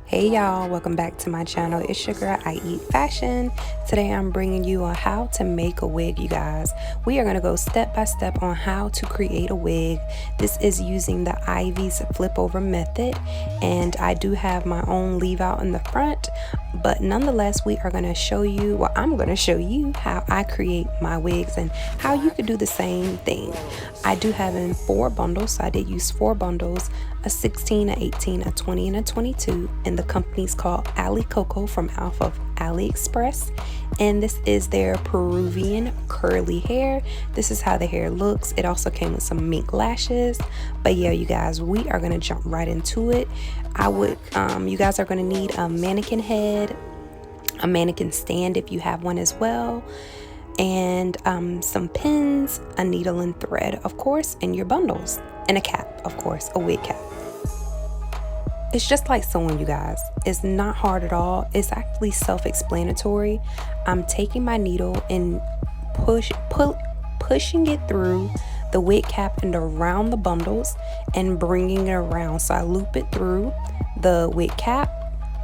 Hey y'all, welcome back to my channel. It's your girl I Eat Fashion. Today I'm bringing you on how to make a wig, you guys. We are going to go step by step on how to create a wig. This is using the Ivy's flip over method, and I do have my own leave out in the front, but nonetheless we are going to show you, well, I'm going to show you how I create my wigs and how you could do the same thing. I do have in 4 bundles, so I did use 4 bundles, a 16, a 18, a 20, and a 22, and the company's called AliCoco from off of AliExpress, and this is their Peruvian curly hair. This is how the hair looks. It also came with some mink lashes, but yeah, you guys, we are gonna jump right into it. You guys are gonna need a mannequin head, a mannequin stand if you have one as well, and some pins, a needle and thread, of course, and your bundles, and a cap, of course, a wig cap. It's just like sewing, you guys. It's not hard at all. It's actually self-explanatory. I'm taking my needle and pushing it through the wig cap and around the bundles and bringing it around. So I loop it through the wig cap,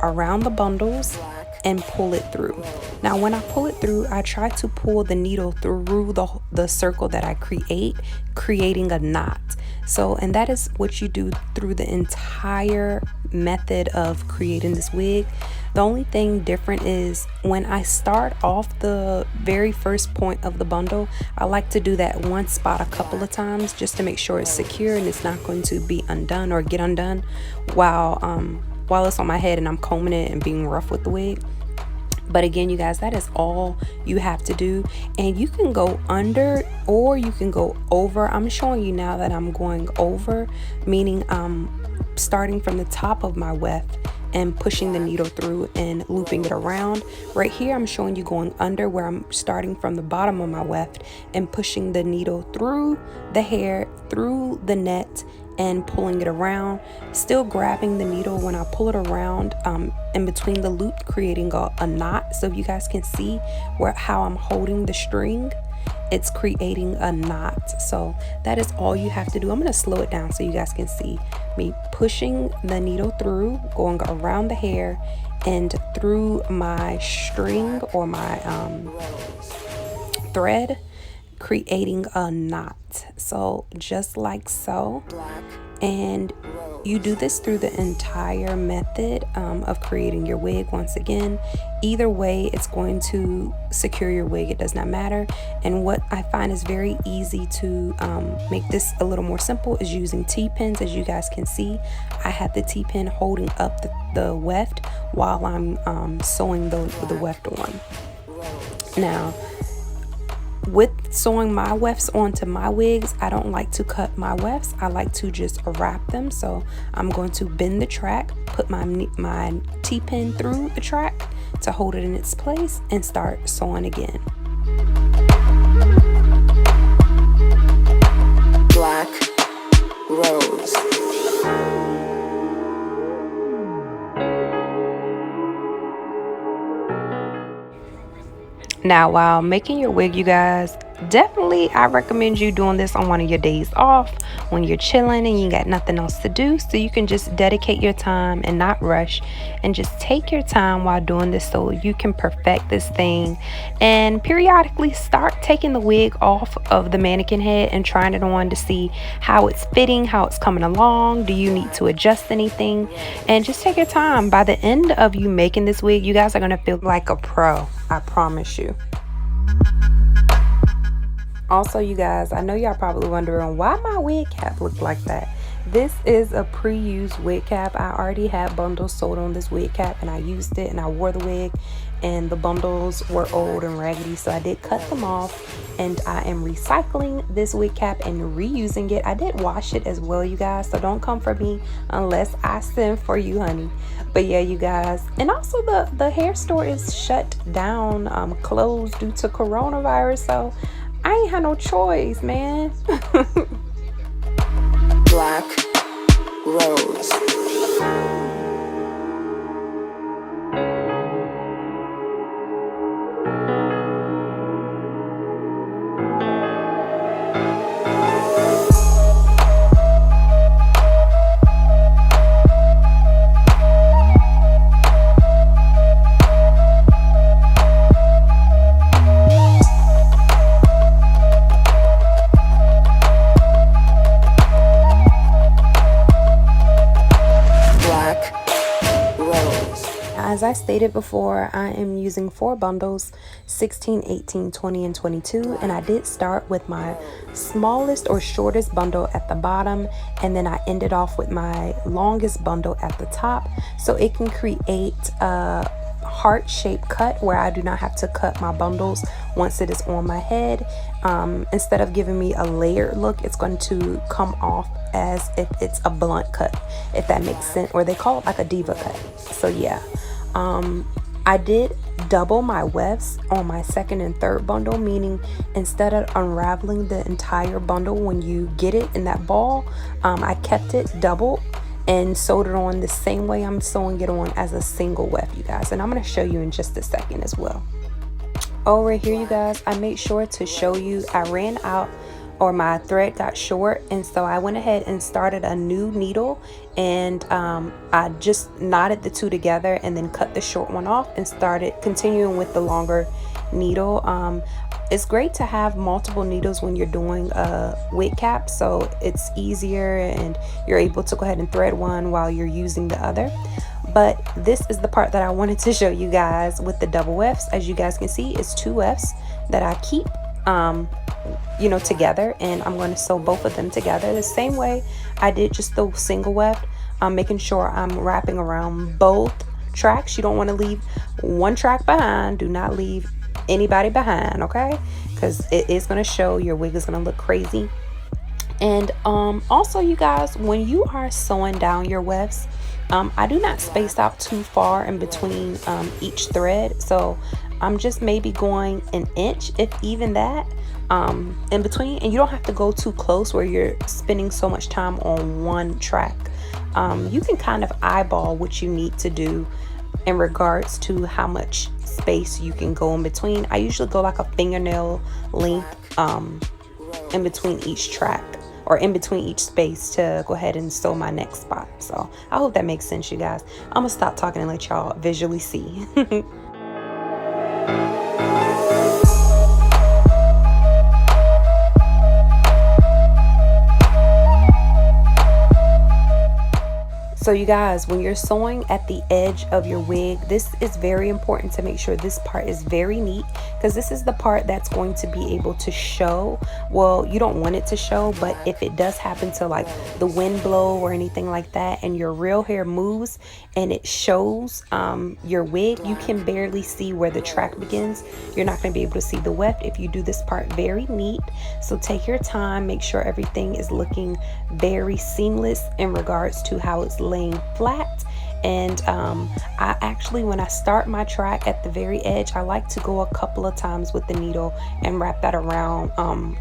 around the bundles, and pull it through. Now when I pull it through, I try to pull the needle through the circle that I create, creating a knot. So, and that is what you do through the entire method of creating this wig. The only thing different is when I start off the very first point of the bundle, I like to do that one spot a couple of times just to make sure it's secure and it's not going to be undone or get undone while it's on my head and I'm combing it and being rough with the wig. But again, you guys, that is all you have to do, and you can go under or you can go over. I'm showing you now that I'm going over, meaning I'm starting from the top of my weft and pushing the needle through and looping it around. Right here I'm showing you going under, where I'm starting from the bottom of my weft and pushing the needle through the hair, through the net, and pulling it around, still grabbing the needle when I pull it around in between the loop, creating a knot. So you guys can see how I'm holding the string, it's creating a knot. So that is all you have to do. I'm going to slow it down so you guys can see me pushing the needle through, going around the hair and through my string or my thread, creating a knot. So just like so, and you do this through the entire method of creating your wig. Once again, either way it's going to secure your wig, it does not matter. And what I find is very easy to make this a little more simple is using T-pins. As you guys can see, I have the T-pin holding up the weft while I'm sewing the weft on. Now with sewing my wefts onto my wigs, I don't like to cut my wefts. I like to just wrap them. So I'm going to bend the track, put my T-pin through the track to hold it in its place, and start sewing again. Black rose. Now, while making your wig, you guys, definitely I recommend you doing this on one of your days off when you're chilling and you got nothing else to do, so you can just dedicate your time and not rush and just take your time while doing this so you can perfect this thing, and periodically start taking the wig off of the mannequin head and trying it on to see how it's fitting, how it's coming along. Do you need to adjust anything? And just take your time. By the end of you making this wig, you guys are going to feel like a pro, I promise you. Also, you guys, I know y'all probably wondering why my wig cap looked like that. This is a pre-used wig cap. I already had bundles sold on this wig cap and I used it and I wore the wig, and the bundles were old and raggedy, so I did cut them off, and I am recycling this wig cap and reusing it. I did wash it as well, you guys, so don't come for me unless I send for you, honey. But yeah, you guys, and also the hair store is shut down, closed due to coronavirus, so I ain't had no choice, man. Black rose. As I stated before, I am using 4 bundles, 16, 18, 20, and 22. And I did start with my smallest or shortest bundle at the bottom. And then I ended off with my longest bundle at the top. So it can create a heart-shaped cut where I do not have to cut my bundles once it is on my head. Instead of giving me a layered look, it's going to come off as if it's a blunt cut, if that makes sense, or they call it like a diva cut. So yeah, I did double my wefts on my second and third bundle, meaning instead of unraveling the entire bundle when you get it in that ball, I kept it doubled and sewed it on the same way I'm sewing it on as a single weft, you guys. And I'm going to show you in just a second as well. Oh, right here, you guys, I made sure to show you I ran out, or my thread got short, and so I went ahead and started a new needle, and I just knotted the two together and then cut the short one off and started continuing with the longer needle. It's great to have multiple needles when you're doing a wig cap, so it's easier and you're able to go ahead and thread one while you're using the other. But this is the part that I wanted to show you guys with the double wefts. As you guys can see, it's 2 wefts that I keep you know, together, and I'm going to sew both of them together the same way I did just the single weft. I'm making sure I'm wrapping around both tracks. You don't want to leave one track behind. Do not leave anybody behind, okay? Because it is going to show. Your wig is going to look crazy. And also, you guys, when you are sewing down your wefts, I do not space out too far in between each thread, so I'm just maybe going an inch, if even that, in between. And you don't have to go too close where you're spending so much time on one track. You can kind of eyeball what you need to do in regards to how much space you can go in between. I usually go like a fingernail length in between each track, or in between each space, to go ahead and sew my next spot. So I hope that makes sense, you guys. I'm gonna stop talking and let y'all visually see. So you guys, when you're sewing at the edge of your wig, this is very important to make sure this part is very neat, because this is the part that's going to be able to show. Well, you don't want it to show, but if it does happen to like the wind blow or anything like that and your real hair moves and it shows your wig, you can barely see where the track begins. You're not going to be able to see the weft if you do this part very neat. So take your time, make sure everything is looking very seamless in regards to how it's laying flat. And I actually, when I start my track at the very edge, I like to go a couple of times with the needle and wrap that around,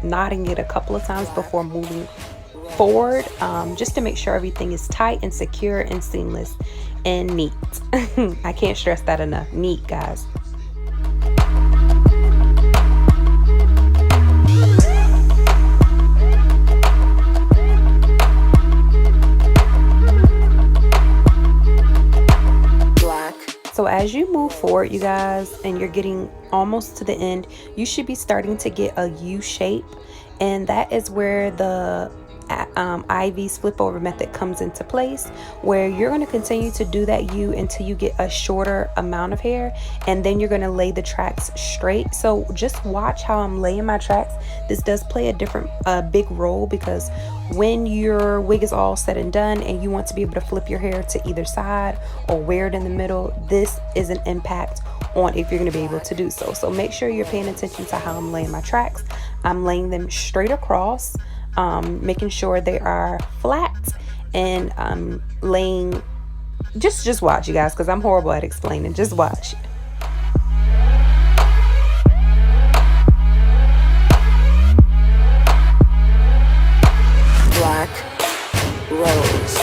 knotting it a couple of times before moving forward, just to make sure everything is tight and secure and seamless and neat. I can't stress that enough. Neat, guys. So as you move forward, you guys, and you're getting almost to the end, you should be starting to get a U shape, and that is where the Ivy's flip over method comes into place, where you're going to continue to do that U until you get a shorter amount of hair, and then you're going to lay the tracks straight. So just watch how I'm laying my tracks. This does play a big role, because when your wig is all said and done and you want to be able to flip your hair to either side or wear it in the middle, this is an impact on if you're going to be able to do so. So make sure you're paying attention to how I'm laying my tracks. I'm laying them straight across, making sure they are flat, and laying, just watch, you guys, because I'm horrible at explaining. Just watch. Black rose.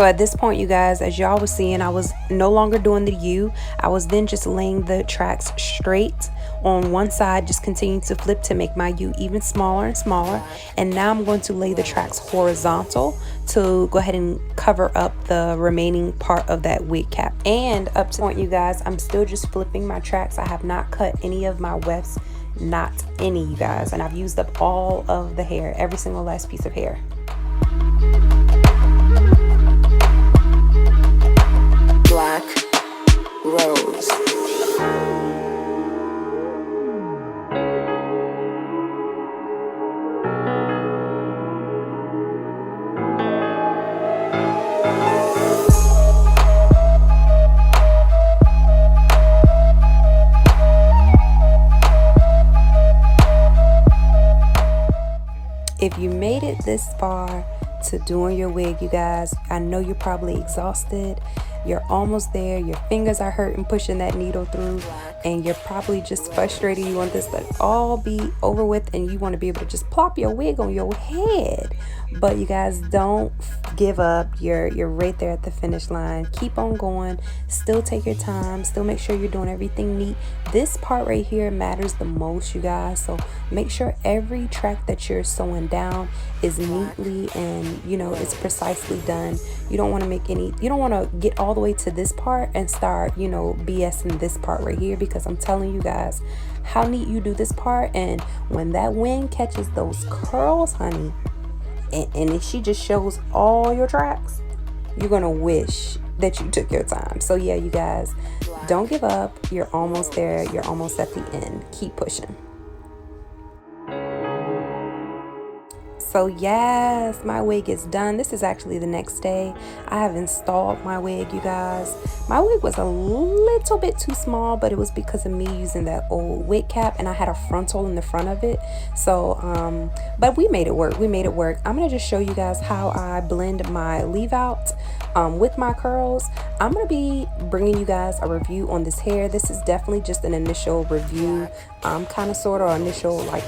So at this point, you guys, as y'all was seeing, I was no longer doing the U. I was then just laying the tracks straight on one side, just continuing to flip to make my U even smaller and smaller. And now I'm going to lay the tracks horizontal to go ahead and cover up the remaining part of that wig cap. And up to the point, you guys, I'm still just flipping my tracks. I have not cut any of my wefts, not any, you guys. And I've used up all of the hair, every single last piece of hair. Black rose. If you made it this far to doing your wig, you guys, I know you're probably exhausted. You're almost there. Your fingers are hurting pushing that needle through, and you're probably just frustrated. You want this to all be over with, and you want to be able to just plop your wig on your head. But you guys, don't give up. You're right there at the finish line. Keep on going. Still take your time. Still make sure you're doing everything neat. This part right here matters the most, you guys. So make sure every track that you're sewing down is neatly and, you know, it's precisely done. You don't want to make any, you don't want to get all the way to this part and start, you know, BSing this part right here, because I'm telling you guys how neat you do this part. And when that wind catches those curls, honey, and she just shows all your tracks, you're gonna wish that you took your time. So yeah, you guys, don't give up. You're almost there. You're almost at the end. Keep pushing. So yes, my wig is done. This is actually the next day. I have installed my wig, you guys. My wig was a little bit too small, but it was because of me using that old wig cap, and I had a frontal in the front of it. So, but we made it work. We made it work. I'm gonna just show you guys how I blend my leave out with my curls. I'm gonna be bringing you guys a review on this hair. This is definitely just an initial review, kind of sort of initial, like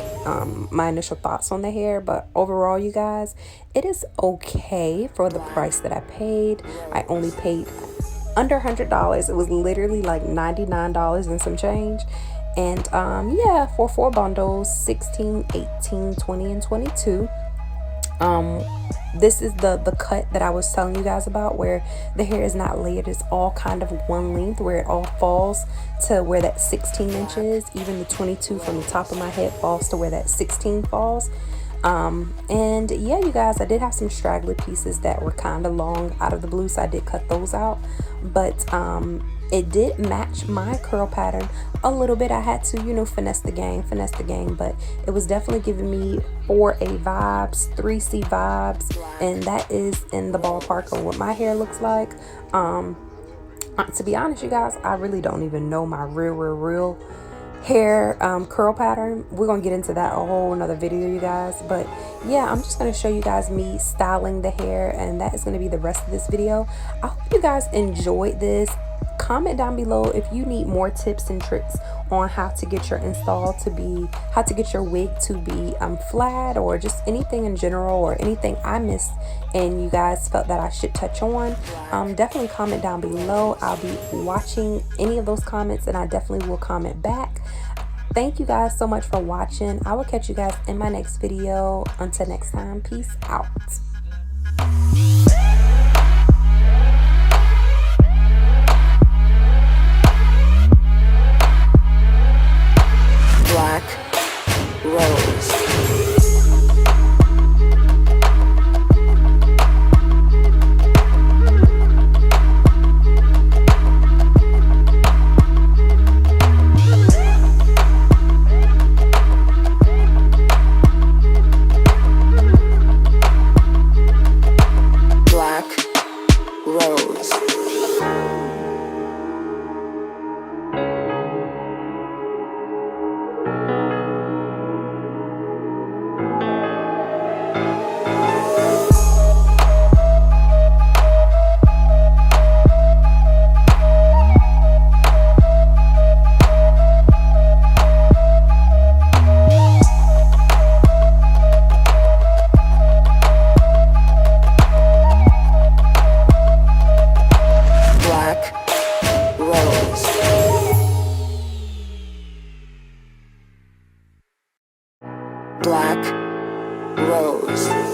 my initial thoughts on the hair. But overall, you guys, it is okay for the price that I paid. I only paid under $100. It was literally like $99 and some change. And yeah, for 4 bundles, 16, 18, 20, and 22. This is the cut that I was telling you guys about, where the hair is not layered. It's all kind of one length, where it all falls to where that 16 inches. Even the 22 from the top of my head falls to where that 16 falls. And yeah, you guys, I did have some straggly pieces that were kind of long out of the blue, so I did cut those out. But it did match my curl pattern a little bit. I had to, you know, finesse the game, but it was definitely giving me 4A vibes, 3C vibes, and that is in the ballpark of what my hair looks like. To be honest, you guys, I really don't even know my real hair curl pattern. We're gonna get into that a whole another video, you guys. But yeah, I'm just gonna show you guys me styling the hair, and that is gonna be the rest of this video. I hope you guys enjoyed this. Comment down below if you need more tips and tricks on how to get your install to be, how to get your wig to be flat, or just anything in general, or anything I missed and you guys felt that I should touch on. Definitely comment down below. I'll be watching any of those comments, and I definitely will comment back. Thank you guys so much for watching. I will catch you guys in my next video. Until next time, peace out. Black rose. black, rose.